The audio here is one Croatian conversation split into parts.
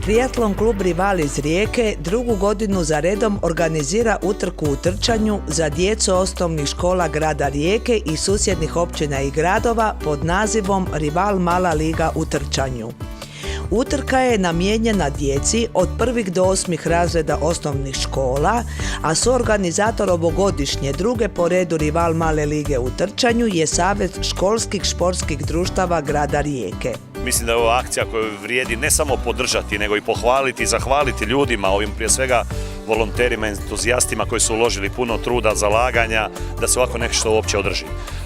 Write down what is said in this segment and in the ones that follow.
Triatlon klub Rival iz Rijeke drugu godinu za redom organizira utrku u trčanju za djecu osnovnih škola grada Rijeke i susjednih općina i gradova pod nazivom Rival Mala liga u trčanju. Utrka je namijenjena djeci od 1. do 8. razreda osnovnih škola, a suorganizator ovogodišnje druge po redu Rival Male lige u trčanju je Savez školskih športskih društava grada Rijeke. Mislim da je ovo akcija koju vrijedi ne samo podržati, nego i pohvaliti i zahvaliti ljudima, ovim prije svega volonterima, entuzijastima koji su uložili puno truda, zalaganja, da se ovako nešto uopće održi.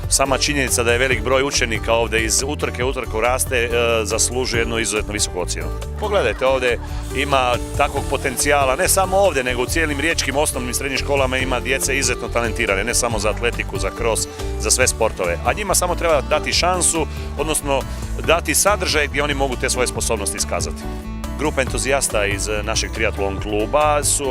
Sama činjenica da je velik broj učenika ovdje iz utrke u utrku raste zaslužuje jednu izuzetno visoku ocjenu. Pogledajte, ovdje ima takvog potencijala, ne samo ovdje, nego u cijelim riječkim osnovnim i srednjim školama ima djece izuzetno talentirane, ne samo za atletiku, za cross, za sve sportove. A njima samo treba dati šansu, odnosno dati sadržaj gdje oni mogu te svoje sposobnosti iskazati. Grupa entuzijasta iz našeg triatlon kluba su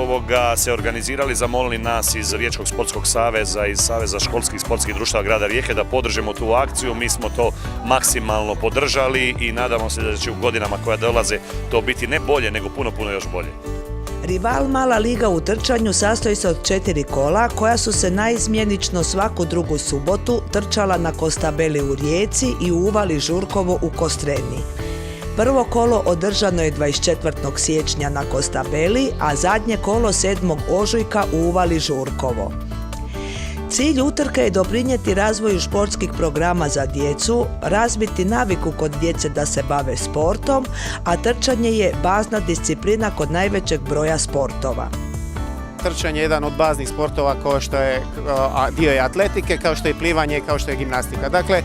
se organizirali, zamolili nas iz Riječkog sportskog saveza, iz Saveza školskih sportskih društava grada Rijeke da podržimo tu akciju. Mi smo to maksimalno podržali i nadamo se da će u godinama koja dolaze to biti ne bolje, nego puno još bolje. Rival Mala liga u trčanju sastoji se od 4 kola koja su se naizmjenično svaku drugu subotu trčala na Kostabeli u Rijeci i u Uvali Žurkovo u Kostreni. Prvo kolo održano je 24. siječnja na Kostabeli, a zadnje kolo 7. ožujka u Uvali Žurkovo. Cilj utrke je doprinijeti razvoju športskih programa za djecu, razviti naviku kod djece da se bave sportom, a trčanje je bazna disciplina kod najvećeg broja sportova. Trčanje je jedan od baznih sportova kao što je dio je atletike, kao što je plivanje, kao što je gimnastika. Dakle,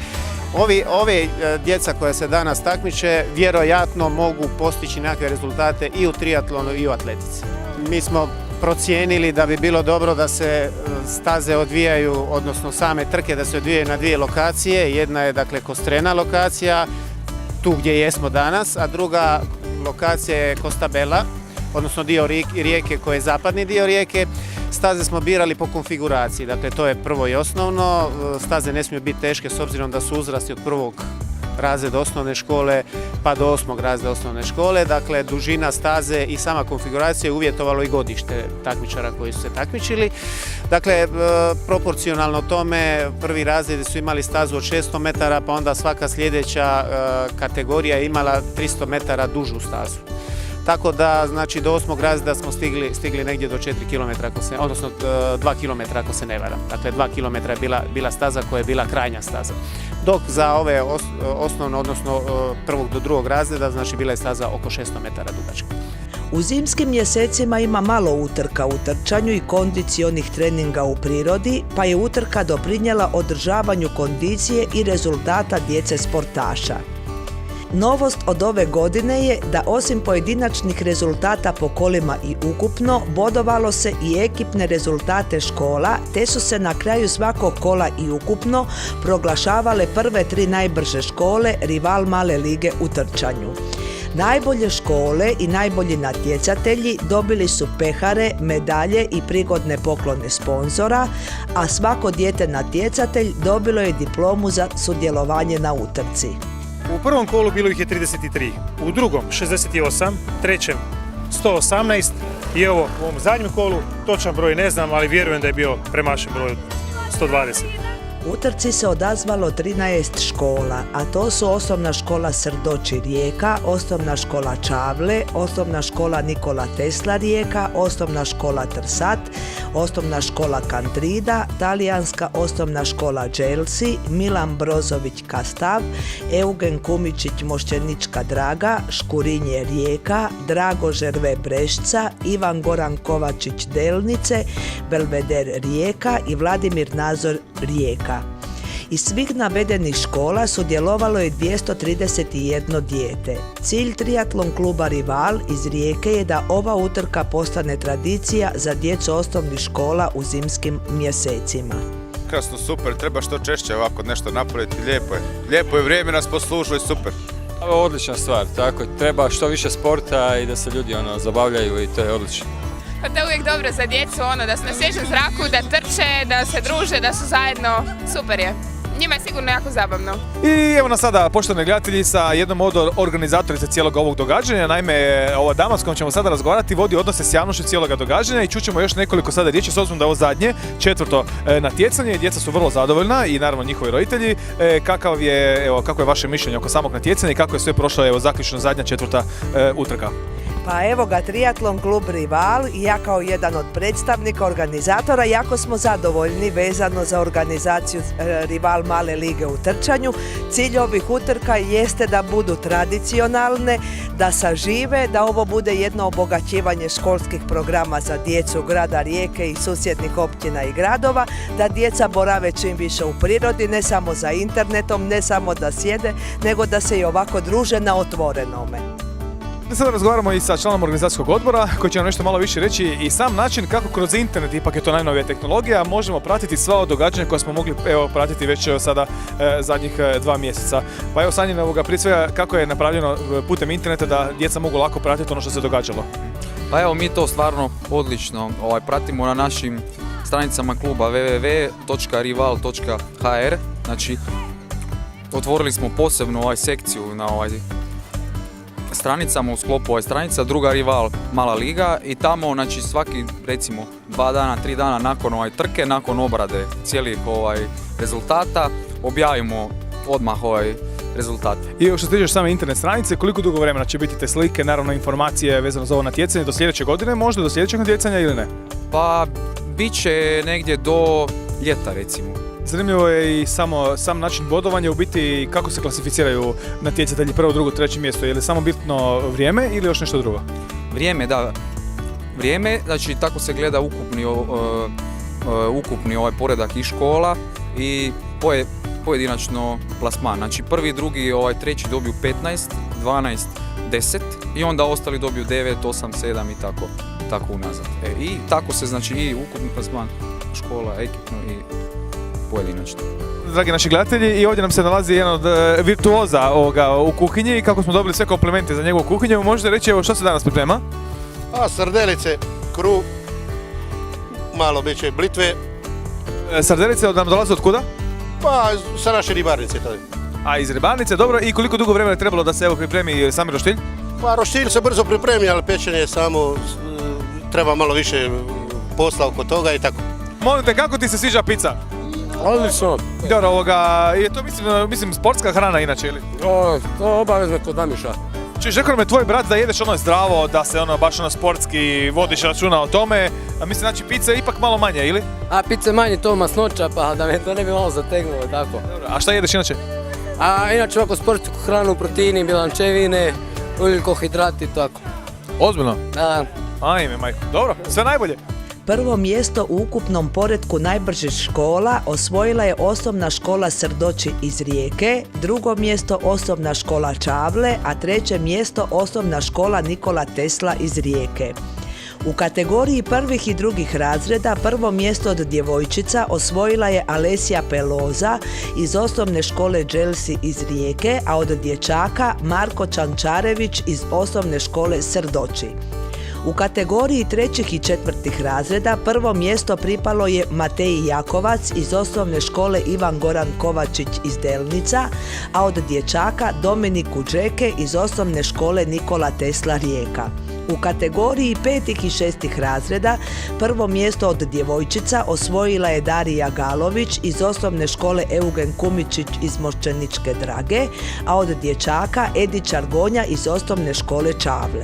ove djeca koja se danas takmiče vjerojatno mogu postići nekakve rezultate i u triatlonu i u atletici. Mi smo procijenili da bi bilo dobro da se staze odvijaju, odnosno same trke da se odvijaju na 2 lokacije. Jedna je dakle Kostrena lokacija, tu gdje jesmo danas, a druga lokacija je Kostabela, odnosno dio Rijeke koji je zapadni dio Rijeke. Staze smo birali po konfiguraciji, dakle to je prvo i osnovno. Staze ne smiju biti teške s obzirom da su uzrasti od 1. razreda osnovne škole pa do 8. razreda osnovne škole. Dakle, dužina staze i sama konfiguracija je uvjetovalo i godište takmičara koji su se takmičili. Dakle, proporcionalno tome prvi razredi su imali stazu od 600 metara, pa onda svaka sljedeća kategorija je imala 300 metara dužu stazu. Tako da, znači, do 8. razreda smo stigli negdje do 4 km, odnosno 2 km ako se ne varam. Dakle, 2 km je bila staza koja je bila krajnja staza. Dok za ove osnovno, odnosno 1. do 2. razreda, znači bila je staza oko 600 metara dugačka. U zimskim mjesecima ima malo utrka u trčanju i kondicionih treninga u prirodi, pa je utrka doprinijela održavanju kondicije i rezultata djece sportaša. Novost od ove godine je da osim pojedinačnih rezultata po kolima i ukupno, bodovalo se i ekipne rezultate škola, te su se na kraju svakog kola i ukupno proglašavale prve 3 najbrže škole Rival Male lige u trčanju. Najbolje škole i najbolji natjecatelji dobili su pehare, medalje i prigodne poklone sponzora, a svako dijete natjecatelj dobilo je diplomu za sudjelovanje na utrci. U prvom kolu bilo ih je 33, u drugom 68, trećem 118 i evo u ovom zadnjem kolu, točan broj ne znam, ali vjerujem da je bio premašen broj 120. Utrci se odazvalo 13 škola, a to su Osnovna škola Srdoči Rijeka, Osnovna škola Čavle, Osnovna škola Nikola Tesla Rijeka, Osnovna škola Trsat, Osnovna škola Kantrida, Talijanska osnovna škola Đelsi, Milan Brozović Kastav, Eugen Kumičić Mošćenička Draga, Škurinje Rijeka, Drago Žerve Brešca, Ivan Goran Kovačić Delnice, Belveder Rijeka i Vladimir Nazor Rijeka. Iz svih navedenih škola sudjelovalo je 231 dijete. Cilj triatlon kluba Rival iz Rijeke je da ova utrka postane tradicija za djecu osnovnih škola u zimskim mjesecima. Krasno, super, treba što češće ovako nešto napraviti, lijepo je. Lijepo je, vrijeme nas poslužilo i super. Ovo je odlična stvar, tako treba što više sporta i da se ljudi zabavljaju i to je odlično. Pa to je uvijek dobro za djecu, da su na svježem zraku, da trče, da se druže, da su zajedno, super je. njima je sigurno jako zabavno. I evo nas sada, poštovani gledatelji, sa jednom od organizatorica cijelog ovog događanja. Naime, ova dama s kojom ćemo sada razgovarati vodi odnose s javnošću cijeloga događanja i čućemo još nekoliko sada riječi s obzirom da je ovo zadnje, četvrto natjecanje. Djeca su vrlo zadovoljna i naravno njihovi roditelji. Kako je vaše mišljenje oko samog natjecanja i kako je sve prošlo, evo, zaključno zadnja četvrta utrka? Pa evo ga, triatlon klub Rival i ja kao jedan od predstavnika organizatora jako smo zadovoljni vezano za organizaciju Rival male lige u trčanju. Cilj ovih utrka jeste da budu tradicionalne, da sažive, da ovo bude jedno obogaćivanje školskih programa za djecu grada Rijeke i susjednih općina i gradova, da djeca borave čim više u prirodi, ne samo za internetom, ne samo da sjede, nego da se i ovako druže na otvorenome. Sada razgovaramo i sa članom organizacijskog odbora koji će nam nešto malo više reći i sam način kako kroz internet, ipak je to najnovija tehnologija, možemo pratiti sva događanja koja smo mogli pratiti već sada zadnjih 2 mjeseca. Pa evo Sanjin, prije svega kako je napravljeno putem interneta da djeca mogu lako pratiti ono što se događalo? Pa evo, mi to stvarno odlično pratimo na našim stranicama kluba www.rival.hr. Znači, otvorili smo posebnu sekciju na stranicama u sklopu stranica, druga Rival mala liga i tamo, znači, svaki recimo 2 dana, 3 dana nakon trke, nakon obrade cijelih rezultata objavimo odmah rezultat. I što se tiče same internet stranice, koliko dugo vremena će biti te slike, naravno informacije vezano za ovo natjecanje do sljedeće godine, možda do sljedećeg natjecanja ili ne? Pa bit će negdje do ljeta recimo. Zanimljivo je i sam način bodovanja, u biti kako se klasificiraju natjecatelji prvo, drugo, treće mjesto. Je li samo bitno vrijeme ili još nešto drugo? Vrijeme, da. Vrijeme, znači tako se gleda ukupni poredak i škola i pojedinačno plasman. Znači prvi, drugi, treći dobiju 15, 12, 10 i onda ostali dobiju 9, 8, 7 i tako unazad. I tako se, znači, i ukupni plasman škola, ekipno i pojedinačno. Dragi naši gledatelji, i ovdje nam se nalazi jedan od virtuoza u kuhinji i kako smo dobili sve komplimente za njegovu kuhinju, možete reći evo što se danas priprema? Srdelice, kruh, malo bit će blitve. Sardelice nam dolaze od kuda? Pa sa naše ribarnice to je. A iz ribarnice, dobro. I koliko dugo vremena je trebalo da se pripremi sami roštilj? Pa roštilj se brzo pripremi, ali pečenje samo treba malo više posla oko toga i tako. Molim te, kako ti se sviđa pizza? Odlično. Dobro, je to mislim sportska hrana inače ili? To obavezno kod Namiša. Čuš, rekao me tvoj brat da jedeš zdravo, da se baš sportski vodiš računa o tome, a mislim, znači pizza je ipak malo manje, ili? A pizza je manje, to masnoća, pa da me to ne bi malo zategnulo, tako. Dobro, a šta jedeš inače? A inače ovako sportsku hranu, proteini, bilančevine, ugljikohidrati i tako. Ozbiljno? Da. Ajme, majko. Dobro, sve najbolje. Prvo mjesto u ukupnom poretku najbržih škola osvojila je osnovna škola Srdoči iz Rijeke, drugo mjesto osnovna škola Čavle, a treće mjesto osnovna škola Nikola Tesla iz Rijeke. U kategoriji prvih i drugih razreda prvo mjesto od djevojčica osvojila je Alesija Peloza iz osnovne škole Dželsi iz Rijeke, a od dječaka Marko Čančarević iz osnovne škole Srdoči. U kategoriji trećih i četvrtih razreda prvo mjesto pripalo je Mateji Jakovac iz osnovne škole Ivan Goran Kovačić iz Delnica, a od dječaka Dominiku Džeke iz osnovne škole Nikola Tesla Rijeka. U kategoriji petih i šestih razreda prvo mjesto od djevojčica osvojila je Darija Galović iz osnovne škole Eugen Kumičić iz Moščeničke Drage, a od dječaka Edi Čargonja iz osnovne škole Čavle.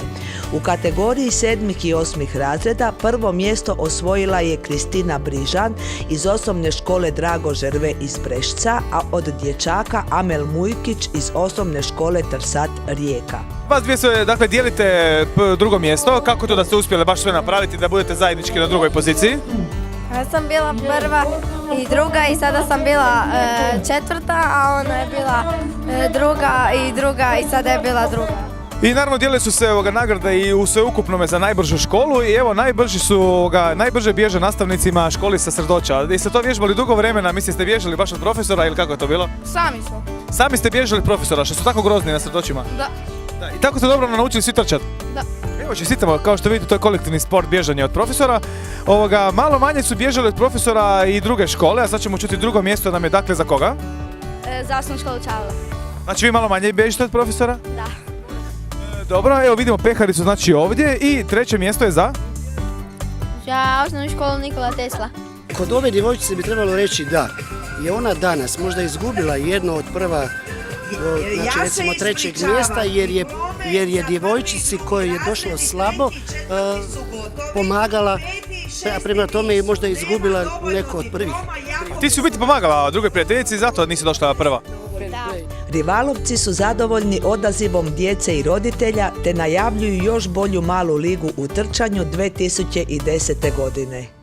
U kategoriji sedmih i osmih razreda prvo mjesto osvojila je Kristina Brižan iz osnovne škole Drago Žerve iz Brešca, a od dječaka Amel Mujkić iz osnovne škole Trsat Rijeka. Vas dvije se, dakle, dijelite drugo mjesto. Kako to da ste uspjeli baš sve napraviti da budete zajednički na drugoj poziciji? Ja sam bila prva i druga i sada sam bila četvrta, a ona je bila druga i sada je bila druga. I naravno dijelili su se nagrade i u sveukupnome za najbržu školu i evo najbrže bježe nastavnicima školi sa Srdoča. Jeste to vježbali dugo vremena, mislim ste bježali baš od profesora ili kako je to bilo? Sami smo. Sami ste bježali od profesora, što su tako grozni na Srdočima? Da. I tako ste dobro naučili svi trčati? Da. Evo, čestitamo, kao što vidite, to je kolektivni sport bježanja od profesora. Malo manje su bježali od profesora i druge škole, a sad ćemo čuti drugo mjesto nam je dakle za koga? za osnovnu školu Čavle. Znači vi malo manje bježite od profesora? Da. Dobro, evo vidimo peharicu znači ovdje i treće mjesto je za? Za osnovnu školu Nikola Tesla. Kod ove djevojčice bi trebalo reći da je ona danas možda izgubila jedno od prva, znači recimo trećeg mjesta jer je djevojčici kojoj je došlo slabo pomagala, a prema tome je možda izgubila neko od prvih. Ti si u biti pomagala drugoj prijateljici i zato nisi došla prva. Rivalovci su zadovoljni odazivom djece i roditelja te najavljuju još bolju malu ligu u trčanju 2010. godine.